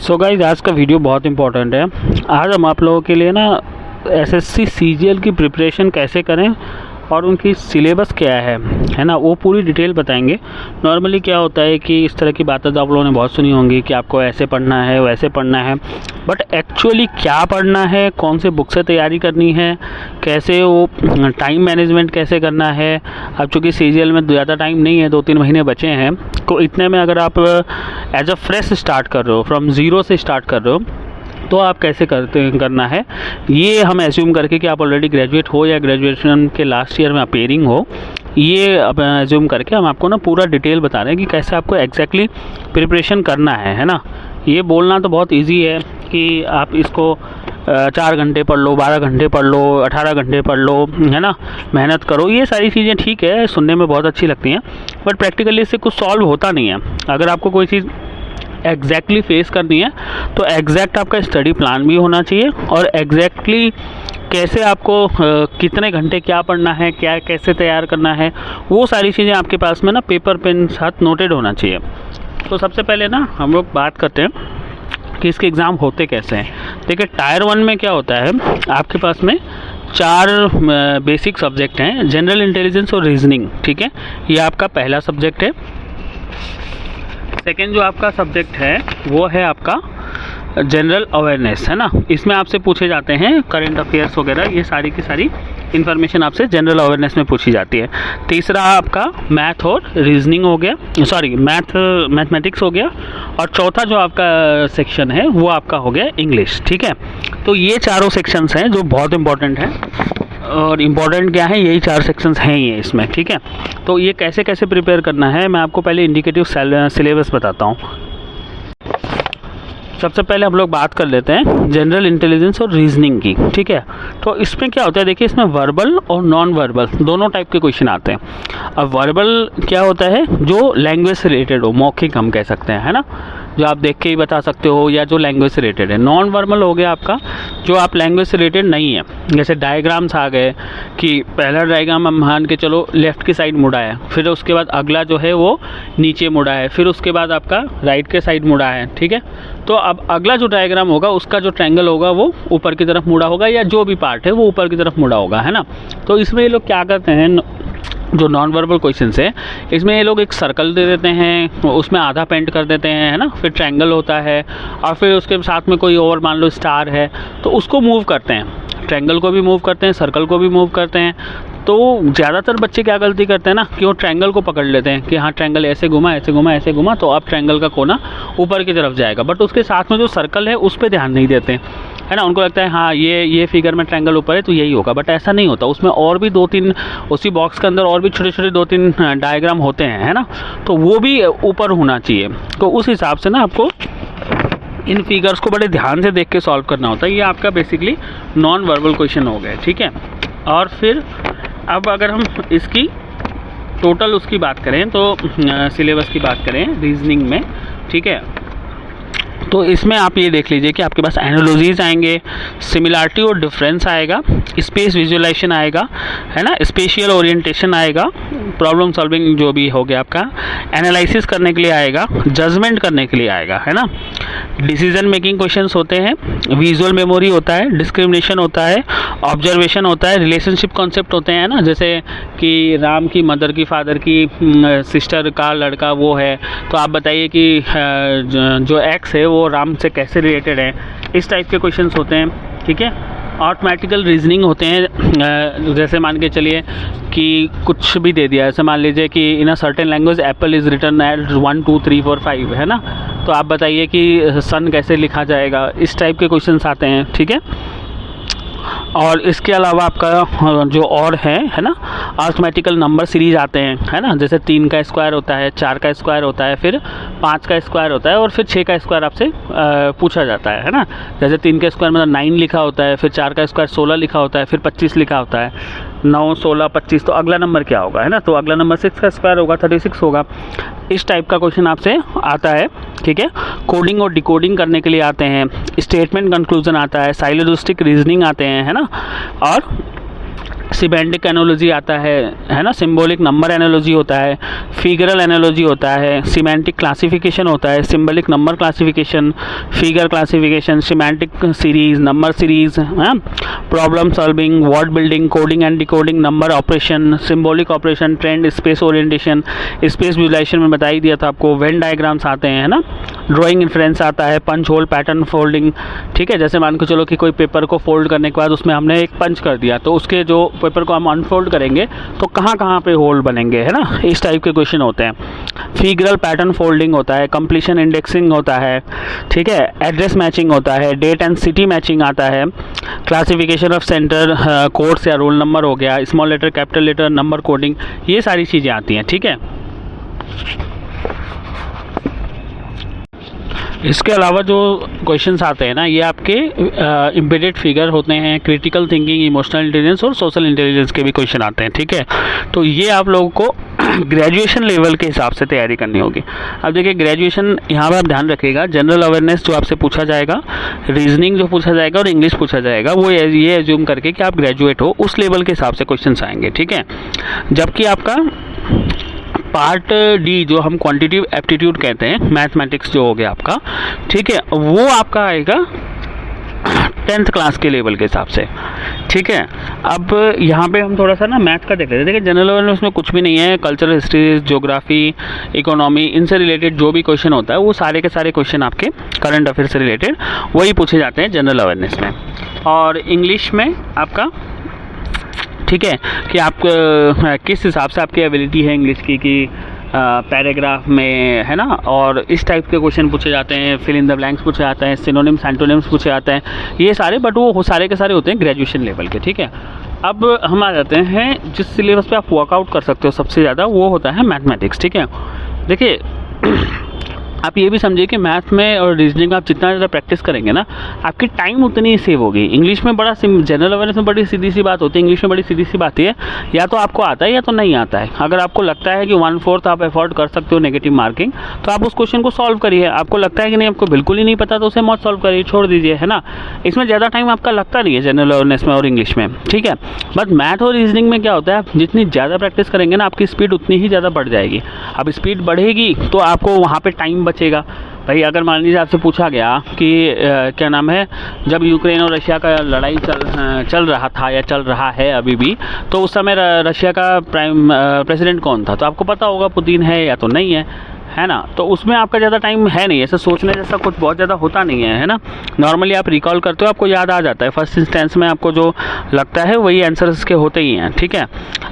So guys आज का video बहुत इंपॉर्टेंट है। आज हम आप लोगों के लिए ना एसएससी सीजीएल की प्रिपरेशन कैसे करें और उनकी सिलेबस क्या है ना, वो पूरी डिटेल बताएंगे। नॉर्मली क्या होता है कि इस तरह की बातें तो आप लोगों ने बहुत सुनी होंगी कि आपको ऐसे पढ़ना है वैसे पढ़ना है, बट एक्चुअली क्या पढ़ना है, कौन से बुक से तैयारी करनी है, कैसे वो टाइम मैनेजमेंट कैसे करना है। अब चूँकि सीजीएल में ज़्यादा टाइम नहीं है, 2-3 महीने बचे हैं, तो इतने में अगर आप एज अ फ्रेश स्टार्ट कर रहे हो, फ्रॉम ज़ीरो से स्टार्ट कर रहे हो, तो आप कैसे करना है, ये हम एज्यूम करके कि आप ऑलरेडी ग्रेजुएट हो या ग्रेजुएशन के लास्ट ईयर में अपेयरिंग हो, ये एज्यूम करके हम आपको ना पूरा डिटेल बता रहे हैं कि कैसे आपको एग्जैक्टली प्रिपरेशन करना है ना। ये बोलना तो बहुत इजी है कि आप इसको 4 घंटे पढ़ लो, 12 घंटे पढ़ लो, 18 घंटे पढ़ लो, है ना, मेहनत करो, ये सारी चीज़ें ठीक है, सुनने में बहुत अच्छी लगती हैं, बट प्रैक्टिकली इससे कुछ सॉल्व होता नहीं है। अगर आपको कोई चीज़ एग्जैक्टली फेस करनी है तो एग्जैक्ट आपका स्टडी प्लान भी होना चाहिए, और एग्जैक्टली कैसे आपको कितने घंटे क्या पढ़ना है, क्या कैसे तैयार करना है, वो सारी चीज़ें आपके पास में ना पेपर पेन साथ नोटेड होना चाहिए। तो सबसे पहले ना हम लोग बात करते हैं कि इसके एग्ज़ाम होते कैसे हैं। देखिए टायर 1 में क्या होता है, आपके पास में 4 बेसिक सब्जेक्ट हैं, जनरल इंटेलिजेंस और रीजनिंग, ठीक है, ये आपका पहला सब्जेक्ट है। सेकेंड जो आपका सब्जेक्ट है वो है आपका जनरल अवेयरनेस, है ना, इसमें आपसे पूछे जाते हैं करंट अफेयर्स वगैरह, ये सारी की सारी इन्फॉर्मेशन आपसे जनरल अवेयरनेस में पूछी जाती है। तीसरा आपका मैथ और रीजनिंग हो गया, सॉरी मैथमेटिक्स हो गया, और चौथा जो आपका सेक्शन है वो आपका हो गया इंग्लिश, ठीक है। तो ये चारों सेक्शंस हैं जो बहुत इंपॉर्टेंट हैं, और इम्पॉर्टेंट क्या है, यही 4 सेक्शंस हैं ये इसमें, ठीक है। तो ये कैसे कैसे प्रिपेयर करना है, मैं आपको पहले इंडिकेटिव सिलेबस बताता हूँ। सबसे पहले हम लोग बात कर लेते हैं जनरल इंटेलिजेंस और रीजनिंग की, ठीक है। तो इसमें क्या होता है, देखिए इसमें वर्बल और नॉन वर्बल दोनों टाइप के क्वेश्चन आते हैं। अब वर्बल क्या होता है, जो लैंग्वेज से रिलेटेड हो, मौखिक हम कह सकते हैं, है ना, जो आप देख के ही बता सकते हो, या जो लैंग्वेज से रिलेटेड है। नॉन वर्बल हो गया आपका जो आप लैंग्वेज से रिलेटेड नहीं है, जैसे डायग्राम्स आ गए कि पहला डायग्राम हम मान के चलो लेफ़्ट की साइड मुड़ा है, फिर उसके बाद अगला जो है वो नीचे मुड़ा है, फिर उसके बाद आपका राइट के साइड मुड़ा है, ठीक है। तो अब अगला जो डायग्राम होगा उसका जो ट्रायंगल होगा वो ऊपर की तरफ मुड़ा होगा, या जो भी पार्ट है वो ऊपर की तरफ मुड़ा होगा, है ना। तो इसमें ये लोग क्या करते हैं, जो नॉन वर्बल क्वेश्चन है इसमें ये लोग एक सर्कल दे देते हैं, उसमें आधा पेंट कर देते हैं, है ना, फिर ट्रायंगल होता है, और फिर उसके साथ में कोई और मान लो स्टार है, तो उसको मूव करते हैं, ट्रायंगल को भी मूव करते हैं, सर्कल को भी मूव करते हैं। तो ज़्यादातर बच्चे क्या गलती करते हैं ना कि वो ट्रायंगल को पकड़ लेते हैं कि हाँ ट्रायंगल ऐसे घुमा ऐसे घुमा ऐसे घुमा, तो अब ट्रायंगल का कोना ऊपर की तरफ जाएगा, बट उसके साथ में जो सर्कल है उस पर ध्यान नहीं देते, है ना। उनको लगता है हाँ ये फिगर में ट्रायंगल ऊपर है तो यही होगा, बट ऐसा नहीं होता, उसमें और भी 2-3 उसी बॉक्स के अंदर और भी छोटे छोटे 2-3 डायग्राम होते हैं, है ना, तो वो भी ऊपर होना चाहिए। तो उस हिसाब से ना आपको इन फिगर्स को बड़े ध्यान से देख के सॉल्व करना होता है। ये आपका बेसिकली नॉन वर्बल क्वेश्चन हो गए, ठीक है। और फिर अब अगर हम इसकी टोटल उसकी बात करें तो सिलेबस की बात करें रीजनिंग में, ठीक है, तो इसमें आप ये देख लीजिए कि आपके पास एनालॉजीज आएंगे, सिमिलरिटी और डिफरेंस आएगा, स्पेस विजुअलाइजेशन आएगा, है ना, स्पेशियल ओरिएंटेशन आएगा, प्रॉब्लम सॉल्विंग जो भी हो गया आपका, एनालिसिस करने के लिए आएगा, जजमेंट करने के लिए आएगा, है ना, डिसीजन मेकिंग क्वेश्चंस होते हैं, विजुअल मेमोरी होता है, डिस्क्रिमिनेशन होता है, ऑब्जर्वेशन होता है, रिलेशनशिप कॉन्सेप्ट होते हैं ना, जैसे कि राम की मदर की फादर की सिस्टर का लड़का वो है, तो आप बताइए कि जो एक्स है वो राम से कैसे रिलेटेड है, इस टाइप के क्वेश्चंस होते हैं, ठीक है। ऑटोमेटिकल रीजनिंग होते हैं, जैसे मान के चलिए कि कुछ भी दे दिया, जैसे मान लीजिए कि in a certain language apple is written at 1 2 3 4 5, है ना, तो आप बताइए कि सन कैसे लिखा जाएगा, इस टाइप के क्वेश्चंस आते हैं, ठीक है। और इसके अलावा आपका जो और है ना, अर्थमेटिकल नंबर सीरीज आते हैं, है ना, जैसे 3 का स्क्वायर होता है, 4 का स्क्वायर होता है, फिर 5 का स्क्वायर होता है, और फिर 6 का स्क्वायर आपसे पूछा जाता है ना। जैसे 3 का स्क्वायर मतलब 9 लिखा होता है, फिर 4 का स्क्वायर 16 लिखा होता है, फिर 25 लिखा होता है, 9 16 25, तो अगला नंबर क्या होगा, है ना, तो अगला नंबर 6 का स्क्वायर होगा, 36 होगा। इस टाइप का क्वेश्चन आपसे आता है, ठीक है। कोडिंग और डिकोडिंग करने के लिए आते हैं, स्टेटमेंट कंक्लूजन आता है, साइलोजिस्टिक रीजनिंग आते हैं, है ना, और सिमेंटिक एनालॉजी आता है ना, सिंबॉलिक नंबर एनालॉजी होता है, फिगरल एनालॉजी होता है, सिमेंटिक क्लासिफिकेशन होता है, symbolic number classification, figure classification, semantic series, number series, problem solving, word building, coding and decoding, number operation, symbolic operation, trend, space orientation, space visualisation में बता ही दिया था आपको, वेन डायग्राम्स आते हैं, है ना, ड्राइंग इन्फ्रेंस आता है, पंच होल पैटर्न फोल्डिंग, ठीक है, जैसे मान के चलो कि कोई पेपर को फोल्ड करने के बाद उसमें हमने एक पंच कर दिया, तो उसके जो पेपर को हम अनफोल्ड करेंगे तो कहाँ कहाँ पे होल बनेंगे, है ना, इस टाइप के क्वेश्चन होते हैं। फिगरल पैटर्न फोल्डिंग होता है, कंप्लीशन इंडेक्सिंग होता है, ठीक है, एड्रेस मैचिंग होता है, डेट एंड सिटी मैचिंग आता है, क्लासिफिकेशन ऑफ सेंटर कोड्स या रोल नंबर हो गया, small letter capital letter number coding, ये सारी चीज़ें आती हैं, ठीक है। इसके अलावा जो क्वेश्चंस आते हैं ना, ये आपके एम्बेडेड फिगर होते हैं, क्रिटिकल थिंकिंग, इमोशनल इंटेलिजेंस और सोशल इंटेलिजेंस के भी क्वेश्चन आते हैं, ठीक है। तो ये आप लोगों को ग्रेजुएशन लेवल के हिसाब से तैयारी करनी होगी। अब देखिए ग्रेजुएशन यहाँ पर आप ध्यान रखिएगा, जनरल अवेयरनेस जो आपसे पूछा जाएगा, रीजनिंग जो पूछा जाएगा और इंग्लिश पूछा जाएगा, वो ये एज्यूम करके कि आप ग्रेजुएट हो, उस लेवल के हिसाब से क्वेश्चन आएंगे, ठीक है। जबकि आपका पार्ट डी जो हम क्वांटिटेटिव एप्टीट्यूड कहते हैं, मैथमेटिक्स जो हो गया आपका, ठीक है, वो आपका आएगा 10th क्लास के लेवल के हिसाब से, ठीक है। अब यहाँ पे हम थोड़ा सा ना मैथ का देख लेते हैं। देखिए जनरल अवेयरनेस में कुछ भी नहीं है, कल्चरल हिस्ट्री, ज्योग्राफी, इकोनॉमी, इनसे रिलेटेड जो भी क्वेश्चन होता है वो सारे के सारे क्वेश्चन आपके करंट अफेयर से रिलेटेड वही पूछे जाते हैं जनरल अवेयरनेस में। और इंग्लिश में आपका, ठीक है, कि आप किस हिसाब से आपकी एबिलिटी है इंग्लिश की, कि पैराग्राफ में, है ना, और इस टाइप के क्वेश्चन पूछे जाते हैं, फिल इन द ब्लैंक्स पूछे जाते हैं, सिनोनिम्स एंटोनिम्स पूछे जाते हैं, ये सारे, बट वो सारे के सारे होते हैं ग्रेजुएशन लेवल के, ठीक है। अब हम आ जाते हैं जिस सिलेबस पे आप वर्कआउट कर सकते हो सबसे ज़्यादा, वो होता है मैथमेटिक्स, ठीक है। देखिए आप ये भी समझिए कि मैथ में और रीजनिंग में आप जितना ज़्यादा प्रैक्टिस करेंगे ना, आपकी टाइम उतनी ही सेव होगी। इंग्लिश में बड़ा जनरल अवेयरनेस में बड़ी सीधी सी बात होती है, इंग्लिश में बड़ी सीधी सी बात है, या तो आपको आता है या तो नहीं आता है। अगर आपको लगता है कि 1/4 आप अफोर्ड कर सकते हो नेगेटिव मार्किंग, तो आप उस क्वेश्चन को सॉल्व करिए। आपको लगता है कि नहीं, आपको बिल्कुल ही नहीं पता, तो उसे मत सॉल्व करिए, छोड़ दीजिए, है ना। इसमें ज़्यादा टाइम आपका लगता नहीं है जनरल अवेयरनेस में और इंग्लिश में, ठीक है। बट मैथ और रीजनिंग में क्या होता है, आप जितनी ज़्यादा प्रैक्टिस करेंगे ना, आपकी स्पीड उतनी ही ज़्यादा बढ़ जाएगी। अब स्पीड बढ़ेगी तो आपको वहाँ पर टाइम बचेगा। भाई अगर मान लीजिए आपसे पूछा गया कि क्या नाम है, जब यूक्रेन और रशिया का लड़ाई चल रहा था या चल रहा है अभी भी, तो उस समय रशिया का प्रेसिडेंट कौन था, तो आपको पता होगा पुतिन है या तो नहीं है ना। तो उसमें आपका ज़्यादा टाइम है नहीं, ऐसा सोचने जैसा कुछ बहुत ज़्यादा होता नहीं है ना। नॉर्मली आप रिकॉल करते हो, आपको याद आ जाता है, फर्स्ट इंस्टेंस में आपको जो लगता है वही आंसर इसके होते ही हैं, ठीक है।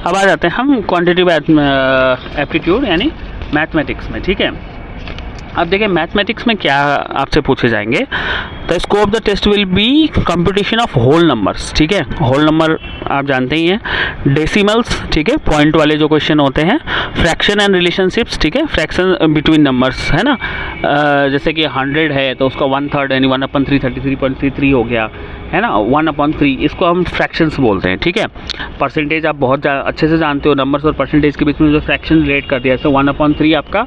अब आ जाते हैं हम क्वान्टिटेटिव एप्टीट्यूड यानी मैथमेटिक्स में, ठीक है। अब देखिए मैथमेटिक्स में क्या आपसे पूछे जाएंगे, the scope of the test will be computation of whole numbers, ठीक है। होल नंबर आप जानते ही हैं, डेसिमल्स, ठीक है, पॉइंट वाले जो क्वेश्चन होते हैं, फ्रैक्शन एंड रिलेशनशिप्स, ठीक है, फ्रैक्शन बिटवीन नंबर्स, है ना। जैसे कि 100 है तो उसका 1/3 यानी 1/3 33.33 हो गया, है ना, 1/3, इसको हम फ्रैक्शंस बोलते हैं, ठीक है। परसेंटेज आप बहुत अच्छे से जानते हो, नंबर्स और परसेंटेज के बीच में जो फ्रैक्शन रिलेट कर दिया, जैसे 1/3 आपका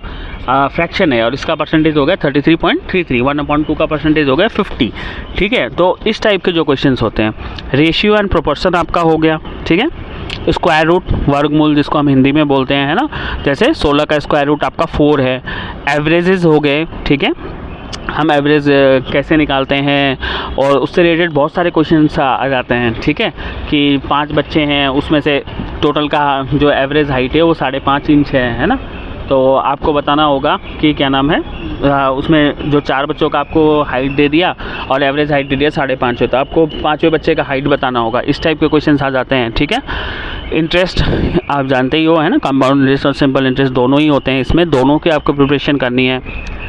फ्रैक्शन है और इसका परसेंटेज हो गया 33.33, 1/2 का परसेंटेज हो गया 50, ठीक है। तो इस टाइप के जो क्वेश्चंस होते हैं, रेशियो एंड प्रोपोर्शन आपका हो गया, ठीक है। स्क्वायर रूट, वर्गमूल जिसको हम हिंदी में बोलते हैं, है ना, जैसे 16 का स्क्वायर रूट आपका 4 है। एवरेजेस हो गए, ठीक है, हम एवरेज कैसे निकालते हैं, और उससे रिलेटेड बहुत सारे क्वेश्चंस आ जाते हैं, ठीक है, कि 5 बच्चे हैं, उसमें से टोटल का जो एवरेज हाइट है वो 5.5 इंच है ना। तो आपको बताना होगा कि क्या नाम है, उसमें जो 4 बच्चों का आपको हाइट दे दिया और एवरेज हाइट दे दिया 5.5, तो आपको 5वें बच्चे का हाइट बताना होगा। इस टाइप के क्वेश्चंस आ जाते हैं, ठीक है। इंटरेस्ट आप जानते ही हो, है ना, कंपाउंड इंटरेस्ट और सिंपल इंटरेस्ट दोनों ही होते हैं, इसमें दोनों की आपको प्रिपरेशन करनी है।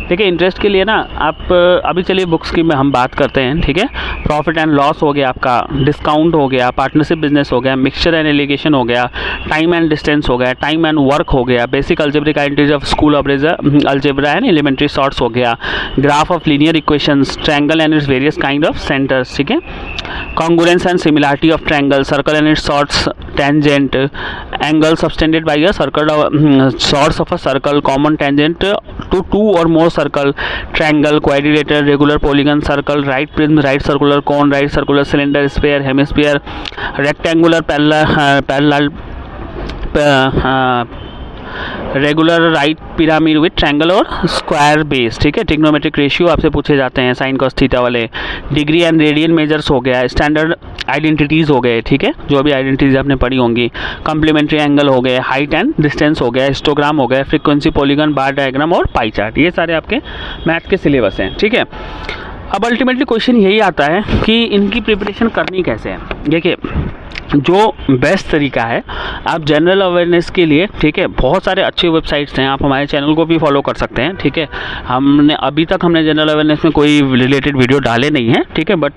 देखिए इंटरेस्ट के लिए ना आप अभी चलिए बुक्स की में हम बात करते हैं, ठीक है। प्रॉफिट एंड लॉस हो गया आपका, डिस्काउंट हो गया, पार्टनरशिप बिजनेस हो गया, मिक्सचर एंड एलिगेशन हो गया, टाइम एंड डिस्टेंस हो गया, टाइम एंड वर्क हो गया, basic algebraic identities of school algebra and elementary surds हो गया, graph of linear equations, triangle and its various kind of centres, ठीक है। Congruence and similarity of triangle, circle and its chords, tangent, angle subtended by a circle, chords of a circle, common tangent to 2 or more circle, triangle, quadrilateral, regular polygon, circle, right prism, right circular cone, right circular cylinder, sphere, hemisphere, rectangular, parallel, regular right pyramid with triangle और square base, ठीक है। Trigonometric ratio आपसे पूछे जाते हैं, sine cos theta वाले, degree and radian measures हो गया, स्टैंडर्ड आइडेंटिटीज़ हो गए, ठीक है, जो भी आइडेंटिटीज आपने पढ़ी होंगी, कम्प्लीमेंट्री एंगल हो गए, हाइट एंड डिस्टेंस हो गया, हिस्टोग्राम हो गया, फ्रीक्वेंसी, पॉलीगन, बार डायग्राम और पाई चार्ट, ये सारे आपके मैथ के सिलेबस हैं, ठीक है। अब अल्टीमेटली क्वेश्चन यही आता है कि इनकी प्रिपरेशन करनी कैसे है। देखिए, जो बेस्ट तरीका है आप जनरल अवेयरनेस के लिए, ठीक है, बहुत सारे अच्छे वेबसाइट्स हैं, आप हमारे चैनल को भी फॉलो कर सकते हैं, ठीक है। अभी तक हमने जनरल अवेयरनेस में कोई रिलेटेड वीडियो डाले नहीं हैं, ठीक है, बट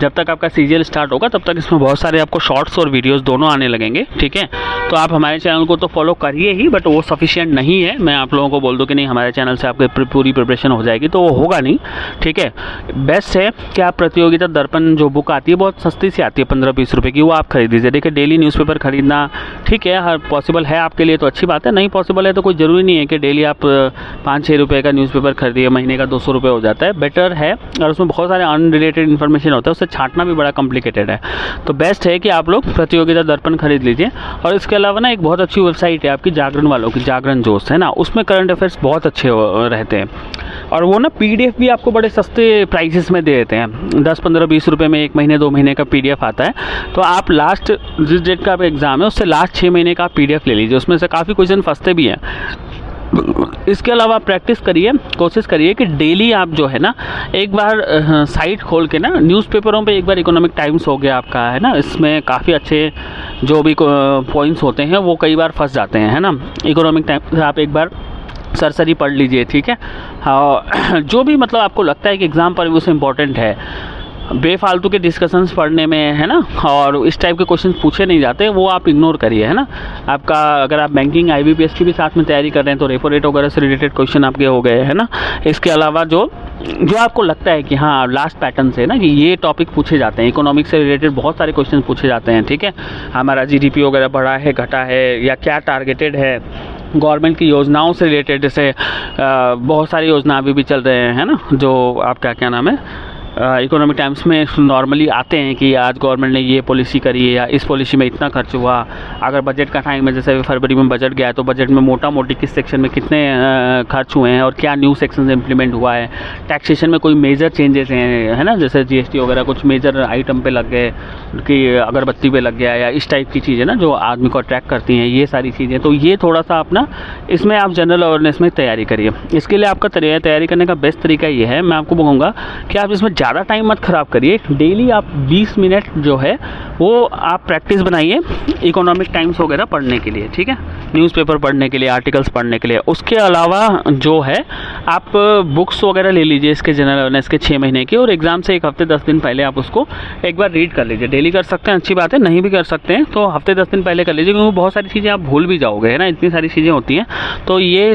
जब तक आपका सीजीएल स्टार्ट होगा तब तक इसमें बहुत सारे आपको शॉर्ट्स और वीडियोस दोनों आने लगेंगे, ठीक है। तो आप हमारे चैनल को तो फॉलो करिए ही, बट वो सफिशिएंट नहीं है। मैं आप लोगों को बोल दूँ कि नहीं हमारे चैनल से आपकी पूरी प्रिपरेशन हो जाएगी, तो वो होगा नहीं, ठीक है। बेस्ट है कि आप प्रतियोगिता दर्पण जो बुक आती है बहुत सस्ती सी आती है, 15-20 रुपये की, वो आप खरीद लीजिए। देखिए, डेली न्यूज़पेपर खरीदना ठीक है, हर पॉसिबल है आपके लिए तो अच्छी बात है, नहीं पॉसिबल है तो कोई ज़रूरी नहीं है कि डेली आप 5-6 रुपये का न्यूज़पेपर खरीदिए, महीने का 200 रुपये हो जाता है, बेटर है। और उसमें बहुत सारे अनरिलेटेड इन्फॉर्मेशन होता है, उससे छांटना भी बड़ा कॉम्प्लिकेटेड है, तो बेस्ट है कि आप लोग प्रतियोगिता दर्पण खरीद लीजिए। और इसके अलावा ना एक बहुत अच्छी वेबसाइट है आपकी जागरण वालों की, जागरण जोश है ना, उसमें करंट अफेयर्स बहुत अच्छे रहते हैं, और वो ना PDF भी आपको बड़े सस्ते प्राइसेस में दे देते हैं, 10-15-20 रुपये में 1 महीने 2 महीने का PDF आता है। तो आप लास्ट जिस डेट का एग्ज़ाम है उससे लास्ट 6 महीने का PDF ले लीजिए, उसमें से काफ़ी क्वेश्चन फंसते भी हैं। इसके अलावा आप प्रैक्टिस करिए, कोशिश करिए कि डेली आप जो है ना एक बार साइट खोल के ना, न्यूज़पेपरों पे एक बार इकोनॉमिक टाइम्स हो गया आपका, है ना, इसमें काफ़ी अच्छे जो भी पॉइंट्स होते हैं वो कई बार फंस जाते हैं, है ना। इकोनॉमिक टाइम्स आप एक बार सरसरी पढ़ लीजिए, ठीक है। हाँ, जो भी मतलब आपको लगता है कि एग्ज़ाम पर उससे इम्पोर्टेंट है, बेफालतू के डिस्कशंस पढ़ने में, है ना, और इस टाइप के क्वेश्चन पूछे नहीं जाते, वो आप इग्नोर करिए, है ना। आपका अगर आप बैंकिंग IBPS की भी साथ में तैयारी कर रहे हैं तो रेपो रेट वगैरह से रिलेटेड क्वेश्चन आपके हो गए, है ना। इसके अलावा जो आपको लगता है कि हाँ लास्ट पैटर्न से ना कि ये टॉपिक पूछे जाते हैं, इकोनॉमिक्स से रिलेटेड बहुत सारे क्वेश्चन पूछे जाते हैं, ठीक है। हमारा GDP वगैरह बढ़ा है, घटा है, या क्या टारगेटेड है, गवर्नमेंट की योजनाओं से रिलेटेड, जैसे बहुत सारी योजना अभी भी चल रहे हैं, है ना, जो आपका क्या नाम है, इकोनॉमिक टाइम्स में नॉर्मली आते हैं कि आज गवर्नमेंट ने ये पॉलिसी करी है या इस पॉलिसी में इतना खर्च हुआ। अगर बजट का टाइम है, जैसे फरवरी में बजट गया है, तो बजट में मोटा मोटी किस सेक्शन में कितने खर्च हुए हैं और क्या न्यू सेक्शन इम्प्लीमेंट हुआ है। टैक्सेशन में कोई मेजर चेंजेस हैं, है ना, जैसे GST वगैरह कुछ मेजर आइटम पे लग गए कि अगरबत्ती पे लग गया, या इस टाइप की चीज़ें ना जो आदमी को अट्रैक्ट करती हैं, ये सारी चीज़ें। तो ये थोड़ा सा अपना इसमें आप जनरल अवेयरनेस में तैयारी करिए। इसके लिए आपका तैयारी करने का बेस्ट तरीका ये है, मैं आपको कहूँगा कि आप इसमें ज़्यादा टाइम मत ख़राब करिए। डेली आप 20 मिनट जो है वो आप प्रैक्टिस बनाइए इकोनॉमिक टाइम्स वगैरह पढ़ने के लिए, ठीक है, न्यूज़पेपर पढ़ने के लिए, आर्टिकल्स पढ़ने के लिए। उसके अलावा जो है आप बुक्स वगैरह ले लीजिए इसके जनरल अवेयरनेस के 6 महीने की, और एग्ज़ाम से 1 हफ्ते 10 दिन पहले आप उसको एक बार रीड कर लीजिए। डेली कर सकते हैं, अच्छी बात है, नहीं भी कर सकते हैं तो हफ्ते 10 दिन पहले कर लीजिए, क्योंकि बहुत सारी चीज़ें आप भूल भी जाओगे, है ना, इतनी सारी चीज़ें होती हैं। तो ये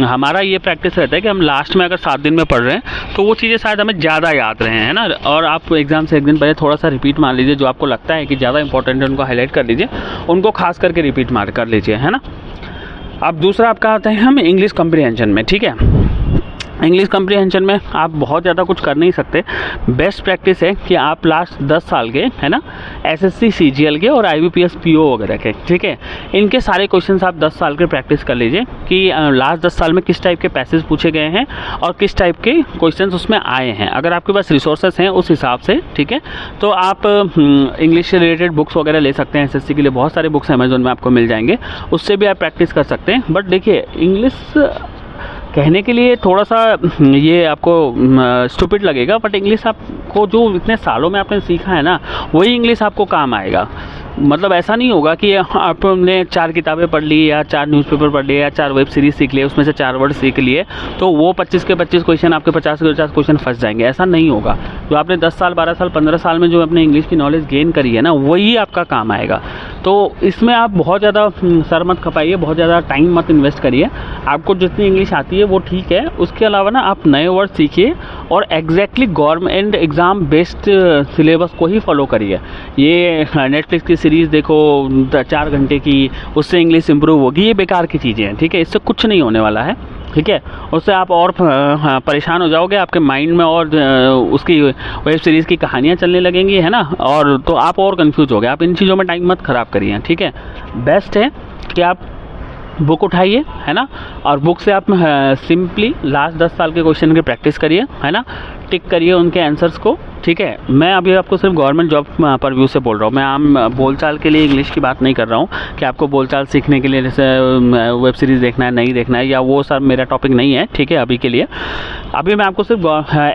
हमारा ये प्रैक्टिस रहता है कि हम लास्ट में अगर 7 दिन में पढ़ रहे हैं तो वो चीज़ें शायद हमें ज़्यादा याद रहे, है ना। और आप एग्ज़ाम से 1 दिन पहले थोड़ा सा रिपीट मार लीजिए, जो आपको लगता है कि ज़्यादा इंपॉर्टेंट है उनको हाईलाइट कर लीजिए, उनको खास करके रिपीट मार कर लीजिए, है ना। अब दूसरा आपका आता है हम इंग्लिश कम्प्रीहेंशन में, ठीक है। इंग्लिश कम्प्रीहेंशन में आप बहुत ज़्यादा कुछ कर नहीं सकते। बेस्ट प्रैक्टिस है कि आप लास्ट 10 साल के, है ना, SSC CGL के और IBPS PO वगैरह के, ठीक है, इनके सारे क्वेश्चंस आप 10 साल के प्रैक्टिस कर लीजिए कि लास्ट 10 साल में किस टाइप के पैसेज पूछे गए हैं और किस टाइप के क्वेश्चंस उसमें आए हैं। अगर आपके पास रिसोर्सेस हैं उस हिसाब से, ठीक है, तो आप इंग्लिश से रिलेटेड बुक्स वगैरह ले सकते हैं। SSC के लिए बहुत सारे बुक्स अमेजोन में आपको मिल जाएंगे, उससे भी आप प्रैक्टिस कर सकते हैं। बट देखिए, इंग्लिश कहने के लिए थोड़ा सा ये आपको स्टूपिड लगेगा, बट इंग्लिश आपको जो इतने सालों में आपने सीखा है ना, वही इंग्लिश आपको काम आएगा। मतलब ऐसा नहीं होगा कि आपने 4 किताबें पढ़ ली या 4 न्यूज़पेपर पढ़ लिए या 4 वेब सीरीज़ सीख लिए, उसमें से 4 वर्ड सीख लिए तो वो 25 के 25 क्वेश्चन आपके 50 के 50 क्वेश्चन फंस जाएंगे। ऐसा नहीं होगा। जो आपने 10 साल 12 साल 15 साल में जो अपने इंग्लिश की नॉलेज गेन करी है ना, वही आपका काम आएगा। तो इसमें आप बहुत ज़्यादा सर मत खपाइए, बहुत ज़्यादा टाइम मत इन्वेस्ट करिए। आपको जितनी इंग्लिश आती है वो ठीक है, उसके अलावा ना आप नए वर्ड सीखिए और exactly government exam based syllabus को ही फॉलो करिए। ये नेटफ्लिक्स की सीरीज़ देखो 4 घंटे की, उससे इंग्लिश इंप्रूव होगी, ये बेकार की चीज़ें हैं, ठीक है, इससे कुछ नहीं होने वाला है। ठीक है, उससे आप और परेशान हो जाओगे, आपके माइंड में और उसकी वेब सीरीज़ की कहानियाँ चलने लगेंगी, है ना, और तो आप और कंफ्यूज हो गए। आप इन चीज़ों में टाइम मत ख़राब करिए, ठीक है। बेस्ट है कि आप बुक उठाइए, है ना, और बुक से आप सिंपली लास्ट 10 साल के क्वेश्चन की प्रैक्टिस करिए, है ना, टिक करिए उनके आंसर्स को, ठीक है। मैं अभी आपको सिर्फ गवर्नमेंट जॉब पर व्यू से बोल रहा हूँ, मैं आम बोलचाल के लिए इंग्लिश की बात नहीं कर रहा हूँ कि आपको बोलचाल सीखने के लिए जैसे वेब सीरीज़ देखना है, नहीं देखना है, या वो सब मेरा टॉपिक नहीं है, ठीक है। अभी के लिए अभी मैं आपको सिर्फ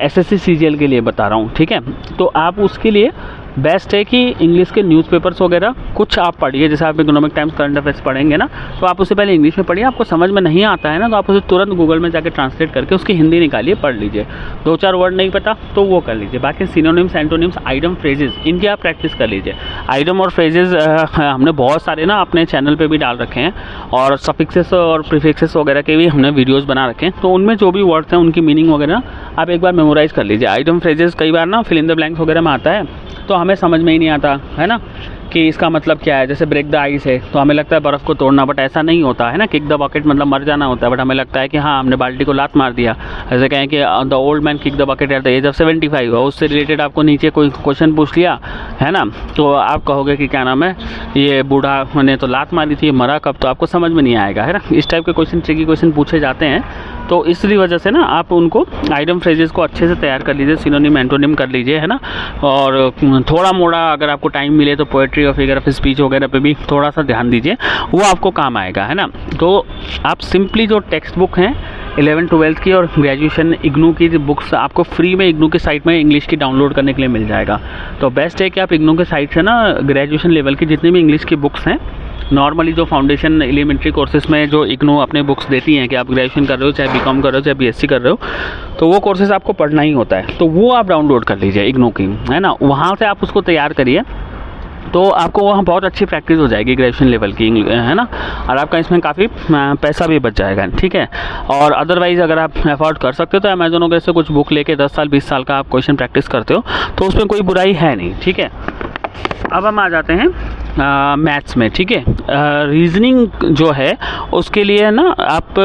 SSC CGL के लिए बता रहा हूँ, ठीक है। तो आप उसके लिए बेस्ट है कि इंग्लिश के न्यूज़पेपर्स वगैरह कुछ आप पढ़िए, जैसे आप इकोनॉमिक टाइम्स करंट अफेयर्स पढ़ेंगे ना, तो आप उससे पहले इंग्लिश में पढ़िए। आपको समझ में नहीं आता है ना, तो आप उसे तुरंत गूगल में जाके ट्रांसलेट करके उसकी हिंदी निकालिए, पढ़ लीजिए। 2-4 वर्ड नहीं पता तो वो कर लीजिए। बाकी सिनोनिम्स, एंटोनिम्स, आइडम, फ्रेजेस, इनकी आप प्रैक्टिस कर लीजिए। आइडम और फ्रेजेस हमने बहुत सारे ना अपने चैनल पे भी डाल रखे हैं, और सफिक्सेस और प्रीफिक्सेस वगैरह के भी हमने वीडियोज़ बना रखे हैं, तो उनमें जो भी वर्ड्स हैं उनकी मीनिंग वगैरह आप एक बार मेमोराइज कर लीजिए। आइडम, फ्रेजेस कई बार ना फिल इन द ब्लैंक्स वगैरह में आता है, तो हमें समझ में ही नहीं आता है ना कि इसका मतलब क्या है। जैसे ब्रेक द आइस है, तो हमें लगता है बर्फ़ को तोड़ना, बट ऐसा नहीं होता है ना। किक द बकेट मतलब मर जाना होता है, बट हमें लगता है कि हाँ हमने बाल्टी को लात मार दिया। ऐसे कहें कि the old man kick the bucket at the age of 75, और उससे रिलेटेड आपको नीचे कोई क्वेश्चन पूछ लिया, है ना, तो आप कहोगे कि क्या नाम है, ये बूढ़ा ने तो लात मारी थी, मरा कब, तो आपको समझ में नहीं आएगा, है ना। इस टाइप के क्वेश्चन, ट्रिकी क्वेश्चन पूछे जाते हैं, तो इसलिए वजह से ना आप उनको आइटम फ्रेजेस को अच्छे से तैयार कर लीजिए, सिनोनिम, एंटोनिम कर लीजिए, है ना। और थोड़ा मोड़ा अगर आपको टाइम मिले तो पोएट्री और फिगर ऑफ स्पीच वगैरह पे भी थोड़ा सा ध्यान दीजिए, वो आपको काम आएगा, है ना। तो आप सिंपली जो टेक्स्ट बुक हैं 11th-12th की और ग्रेजुएशन इग्नू की बुक्स आपको फ्री में इग्नू के साइट में इंग्लिश की डाउनलोड करने के लिए मिल जाएगा। तो बेस्ट है कि आप इग्नू के साइट से ना ग्रेजुएशन लेवल की जितनी भी इंग्लिश की बुक्स हैं, नॉर्मली जो फाउंडेशन एलिमेंट्री कोर्सेज में जो इग्नू अपने बुक्स देती हैं कि आप ग्रेजुएशन कर रहे हो, चाहे बीकॉम कर रहे हो, चाहे बीएससी कर रहे हो, तो वो कोर्सेज आपको पढ़ना ही होता है, तो वो आप डाउनलोड कर लीजिए इग्नू की, है ना। वहाँ से आप उसको तैयार करिए, तो आपको वहाँ बहुत अच्छी प्रैक्टिस हो जाएगी ग्रेजुएशन लेवल की, है ना, और आपका इसमें काफ़ी पैसा भी बच जाएगा, ठीक है। और अदरवाइज़ अगर आप अफोर्ड कर सकते हो तो अमेजोन वगैरह से कुछ बुक लेके 10 साल 20 साल का आप क्वेश्चन प्रैक्टिस करते हो, तो उसमें कोई बुराई है नहीं, ठीक है। अब हम आ जाते हैं मैथ्स में, ठीक है। रीजनिंग जो है उसके लिए ना आप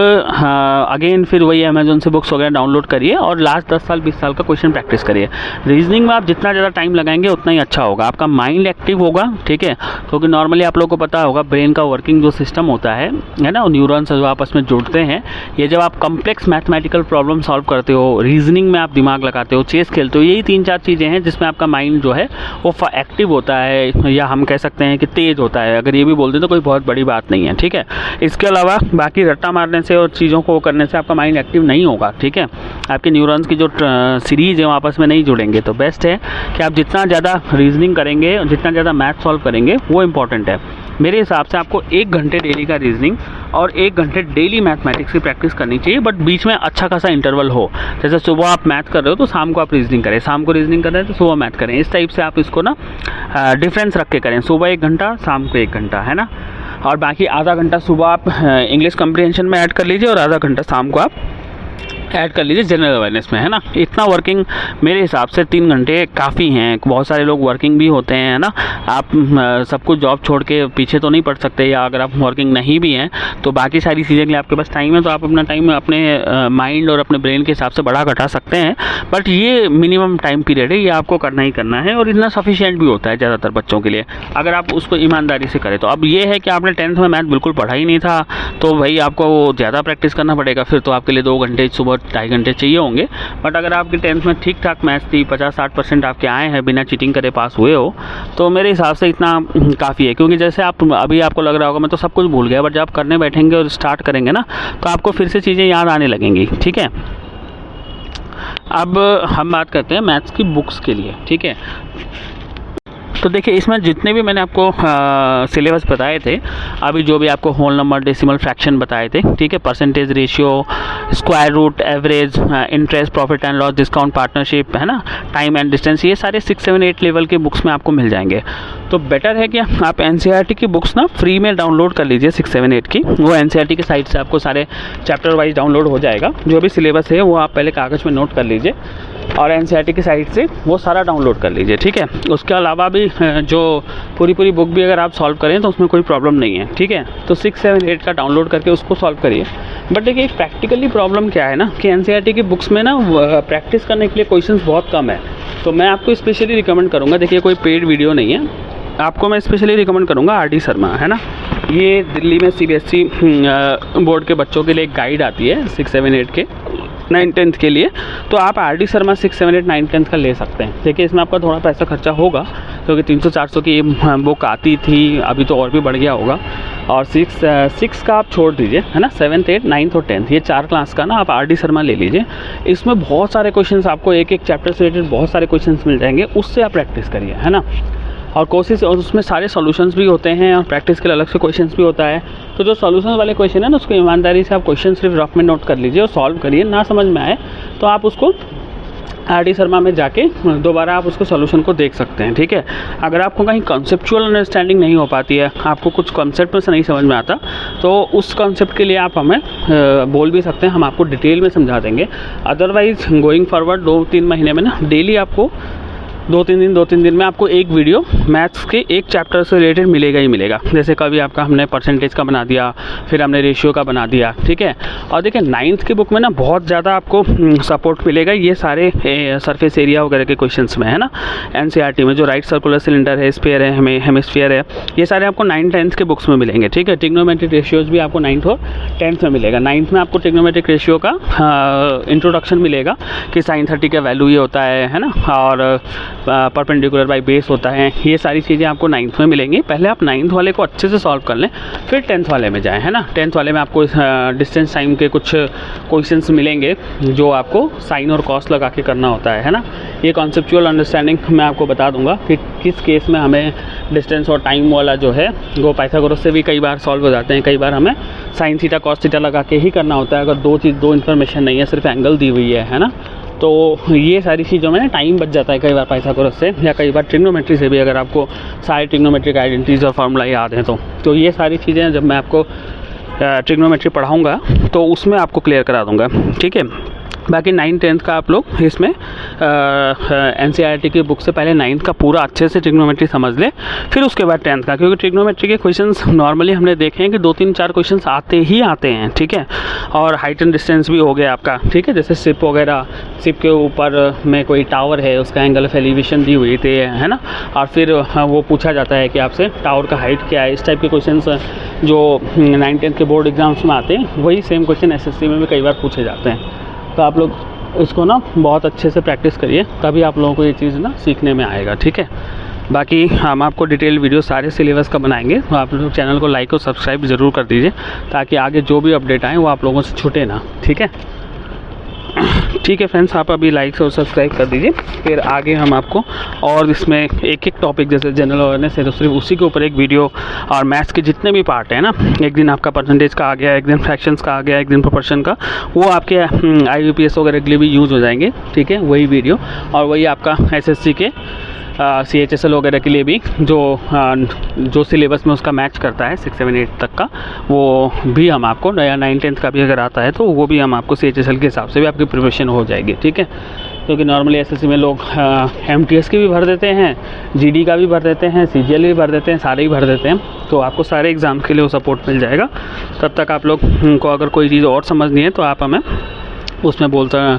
अगेन फिर वही अमेजोन से बुक्स वगैरह डाउनलोड करिए और लास्ट 10 साल 20 साल का क्वेश्चन प्रैक्टिस करिए। रीजनिंग में आप जितना ज़्यादा टाइम लगाएंगे उतना ही अच्छा होगा, आपका माइंड एक्टिव होगा, ठीक है। क्योंकि नॉर्मली आप लोगों को पता होगा ब्रेन का वर्किंग जो सिस्टम होता है ना, न्यूरॉन्स जो आपस में जुड़ते हैं, ये जब आप कम्प्लेक्स मैथमेटिकल प्रॉब्लम सॉल्व करते हो, रीजनिंग में आप दिमाग लगाते हो, चेस खेलते हो, यही 3-4 चीज़ें हैं जिसमें आपका माइंड जो है वो एक्टिव होता है, या हम कह सकते हैं कि तेज़ होता है। अगर ये भी बोल दें तो कोई बहुत बड़ी बात नहीं है, ठीक है। इसके अलावा बाकी रट्टा मारने से और चीज़ों को करने से आपका माइंड एक्टिव नहीं होगा, ठीक है। आपके न्यूरॉन्स की जो सीरीज़ है वो आपस में नहीं जुड़ेंगे। तो बेस्ट है कि आप जितना ज़्यादा रीजनिंग करेंगे, जितना ज़्यादा मैथ सॉल्व करेंगे, वो इंपॉर्टेंट है। मेरे हिसाब से आपको 1 घंटे डेली का रीजनिंग और 1 घंटे डेली मैथमेटिक्स की प्रैक्टिस करनी चाहिए, बट बीच में अच्छा खासा इंटरवल हो। जैसे सुबह आप मैथ कर रहे हो तो शाम को आप रीजनिंग करें, शाम को रीजनिंग कर रहे हैं तो सुबह मैथ करें। इस टाइप से आप इसको ना डिफरेंस रख के करें, सुबह 1 घंटा, शाम को 1 घंटा, है ना। और बाकी आधा घंटा सुबह आप इंग्लिश कंप्रीहेंशन में ऐड कर लीजिए और आधा घंटा शाम को आप ऐड कर लीजिए जनरल अवेयरनेस में, है ना। इतना वर्किंग मेरे हिसाब से 3 घंटे काफ़ी हैं। बहुत सारे लोग वर्किंग भी होते हैं, है ना। आप सब कुछ जॉब छोड़ के पीछे तो नहीं पड़ सकते, या अगर आप वर्किंग नहीं भी हैं तो बाकी सारी चीज़ें के लिए आपके पास टाइम है, तो आप अपना टाइम अपने माइंड और अपने ब्रेन के हिसाब से बढ़ा घटा सकते हैं। बट ये मिनिमम टाइम पीरियड है, ये आपको करना ही करना है, और इतना सफिशिएंट भी होता है ज़्यादातर बच्चों के लिए अगर आप उसको ईमानदारी से करें। तो अब ये है कि आपने 10th में मैथ बिल्कुल पढ़ा ही नहीं था, तो भाई आपको ज़्यादा प्रैक्टिस करना पड़ेगा, फिर तो आपके लिए 2 घंटे सुबह 2.5 घंटे चाहिए होंगे। बट अगर आपकी 10th में ठीक ठाक मैथ्स थी, 50-60% आपके आए हैं, बिना चीटिंग करे पास हुए हो, तो मेरे हिसाब से इतना काफ़ी है। क्योंकि जैसे आप अभी आपको लग रहा होगा मैं तो सब कुछ भूल गया, बट जब आप करने बैठेंगे और स्टार्ट करेंगे ना, तो आपको फिर से चीज़ें याद आने लगेंगी, ठीक है। अब हम बात करते हैं मैथ्स की बुक्स के लिए, ठीक है। तो देखिए इसमें जितने भी मैंने आपको सिलेबस बताए थे, अभी जो भी आपको होल नंबर, डेसिमल, फ्रैक्शन बताए थे, ठीक है, percentage ratio, square root, average, interest, profit and loss, discount, partnership, है ना, टाइम एंड डिस्टेंस, ये सारे 6, 7, 8 लेवल के बुक्स में आपको मिल जाएंगे। तो बेटर है कि आप NCERT की बुक्स ना फ्री में डाउनलोड कर लीजिए 6, 7, 8 की। वो NCERT की साइट से आपको सारे चैप्टर वाइज डाउनलोड हो जाएगा। जो भी सिलेबस है वो आप पहले कागज़ में नोट कर लीजिए, और एनसीईआरटी की साइट से वो सारा डाउनलोड कर लीजिए, ठीक है। उसके अलावा भी जो पूरी बुक भी अगर आप सॉल्व करें तो उसमें कोई प्रॉब्लम नहीं है, ठीक है। तो 6, 7, 8 का डाउनलोड करके उसको सॉल्व करिए। बट देखिए प्रैक्टिकली प्रॉब्लम क्या है ना कि एनसीईआरटी की बुक्स में ना प्रैक्टिस करने के लिए क्वेश्चंस बहुत कम है। तो मैं आपको स्पेशली रिकमेंड करूँगा, देखिए कोई पेड वीडियो नहीं है, आपको मैं स्पेशली रिकमेंड करूँगा आर.डी. शर्मा, है ना। ये दिल्ली में सीबीएसई बोर्ड के बच्चों के लिए एक गाइड आती है 6, 7, 8 के 9, 10th के लिए। तो आप आर.डी. शर्मा 6, 7, 8, 9, 10th का ले सकते हैं। देखिए इसमें आपका थोड़ा पैसा खर्चा होगा क्योंकि 300-400 की बुक आती थी, अभी तो और भी बढ़ गया होगा। और 6 का आप छोड़ दीजिए, है ना। 7th, 8th, 9th और 10th ये 4 क्लास का ना आप आर.डी. शर्मा ले लीजिए। इसमें बहुत सारे क्वेश्चंस आपको एक चैप्टर से रिलेटेड बहुत सारे क्वेश्चंस मिल जाएंगे, उससे आप प्रैक्टिस करिए, है ना। और कोशिश, और उसमें सारे सॉल्यूशंस भी होते हैं और प्रैक्टिस के लिए अलग से क्वेश्चंस भी होता है। तो जो सॉल्यूशन वाले क्वेश्चन है ना उसको ईमानदारी से आप क्वेश्चन सिर्फ रफ में नोट कर लीजिए और सॉल्व करिए। ना समझ में आए तो आप उसको आर.डी. शर्मा में जाके दोबारा आप उसको सॉल्यूशन को देख सकते हैं, ठीक है। अगर आपको कहीं कॉन्सेप्चुअल अंडरस्टैंडिंग नहीं हो पाती है, आपको कुछ कॉन्सेप्ट में से नहीं समझ में आता, तो उस कॉन्सेप्ट के लिए आप हमें बोल भी सकते हैं, हम आपको डिटेल में समझा देंगे। अदरवाइज गोइंग फॉरवर्ड 2-3 महीने में ना डेली आपको 2-3 दिन में आपको एक वीडियो मैथ्स के एक चैप्टर से रिलेटेड मिलेगा ही मिलेगा। जैसे कभी आपका हमने परसेंटेज का बना दिया, फिर हमने रेशियो का बना दिया, ठीक है। और देखिए 9th की बुक में ना बहुत ज़्यादा आपको सपोर्ट मिलेगा ये सारे सरफेस एरिया वगैरह के क्वेश्चंस में, है ना। एनसीईआरटी में जो राइट सर्कुलर सिलेंडर है, स्फीयर है, हेमिस्फीयर है, ये सारे आपको 9, 10th के बुक्स में मिलेंगे, ठीक है। ट्रिग्नोमेट्रिक रेशियोज़ भी आपको 9th और 10th में मिलेगा। 9th में आपको ट्रिग्नोमेट्रिक रेशियो का इंट्रोडक्शन मिलेगा कि sin 30 का वैल्यू ये होता है ना, और परपेंडिकुलर बाई बेस होता है। ये सारी चीज़ें आपको 9th में मिलेंगी। पहले आप 9th वाले को अच्छे से सॉल्व कर लें, फिर 10th वाले में जाएं, है ना। 10th वाले में आपको डिस्टेंस टाइम के कुछ क्वेश्चंस मिलेंगे जो आपको साइन और कॉस लगा के करना होता है ना। ये कॉन्सेप्चुअल अंडरस्टैंडिंग मैं आपको बता दूंगा कि किस केस में हमें डिस्टेंस और टाइम वाला जो है वो पाइथागोरस से भी कई बार सॉल्व हो जाते हैं, कई बार हमें साइन थीटा कॉस थीटा लगा के ही करना होता है अगर दो इन्फॉर्मेशन नहीं है, सिर्फ एंगल दी हुई है ना। तो ये सारी चीज़ों में ना टाइम बच जाता है कई बार पाइथागोरस से, या कई बार ट्रिग्नोमेट्री से भी, अगर आपको सारे ट्रिग्नोमेट्रिक आइडेंटिटीज और फार्मूला याद हैं तो ये सारी चीज़ें जब मैं आपको ट्रिग्नोमेट्री पढ़ाऊँगा तो उसमें आपको क्लियर करा दूँगा, ठीक है। बाकी 9, 10th का आप लोग इसमें एनसीईआरटी की बुक से पहले 9th का पूरा अच्छे से ट्रिग्नोमेट्री समझ ले, फिर उसके बाद 10th का, क्योंकि ट्रिग्नोमेट्री के क्वेश्चंस नॉर्मली हमने देखे हैं कि 2-3-4 क्वेश्चंस आते हैं, ठीक है। और हाइट एंड डिस्टेंस भी हो गया आपका, ठीक है। जैसे शिप वगैरह, शिप के ऊपर में कोई टावर है, उसका एंगल ऑफ एलिवेशन दी हुई थी, है ना। और फिर वो पूछा जाता है कि आपसे टावर का हाइट क्या है। इस टाइप के क्वेश्चंस जो 9, 10th के बोर्ड एग्जाम्स में आते हैं, वही सेम क्वेश्चन एसएससी में भी कई बार पूछे जाते हैं। तो आप लोग इसको ना बहुत अच्छे से प्रैक्टिस करिए, तभी आप लोगों को ये चीज़ ना सीखने में आएगा, ठीक है। बाकी हम आपको डिटेल वीडियो सारे सिलेबस का बनाएंगे, तो आप लोग चैनल को लाइक और सब्सक्राइब ज़रूर कर दीजिए ताकि आगे जो भी अपडेट आए वो आप लोगों से छूटे ना, ठीक है। ठीक है फ्रेंड्स, आप अभी लाइक और सब्सक्राइब कर दीजिए, फिर आगे हम आपको और इसमें एक टॉपिक जैसे जनरल अवेयरनेस है तो सिर्फ उसी के ऊपर एक वीडियो, और मैथ्स के जितने भी पार्ट हैं ना, एक दिन आपका परसेंटेज का आ गया, एक दिन फ्रैक्शंस का आ गया, एक दिन प्रोपोर्शन का, वो आपके IBPS वगैरह के लिए भी यूज़ हो जाएंगे, ठीक है। वही वीडियो और वही आपका SSC के CHSL वगैरह के लिए भी जो सिलेबस में उसका मैच करता है 6, 7, 8 तक का, वो भी हम आपको, नया 9, 10th का भी अगर आता है तो वो भी हम आपको CHSL के हिसाब से भी आपकी प्रिपरेशन हो जाएगी, ठीक है। क्योंकि नॉर्मली SSC में लोग MTS की भी भर देते हैं, GD का भी भर देते हैं, CGL भी भर देते हैं, सारे ही भर देते हैं। तो आपको सारे एग्ज़ाम के लिए वो सपोर्ट मिल जाएगा। तब तक आप लोग को अगर कोई चीज़ और समझनी है तो आप हमें उसमें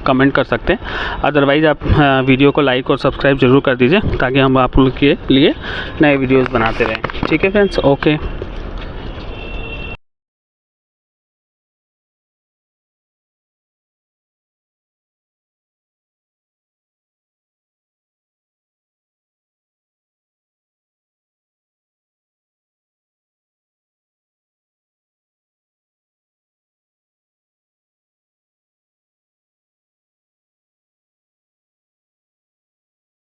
कमेंट कर सकते हैं। अदरवाइज़ आप वीडियो को लाइक और सब्सक्राइब ज़रूर कर दीजिए ताकि हम आप लोग के लिए नए वीडियोस बनाते रहें, ठीक है फ्रेंड्स। ओके।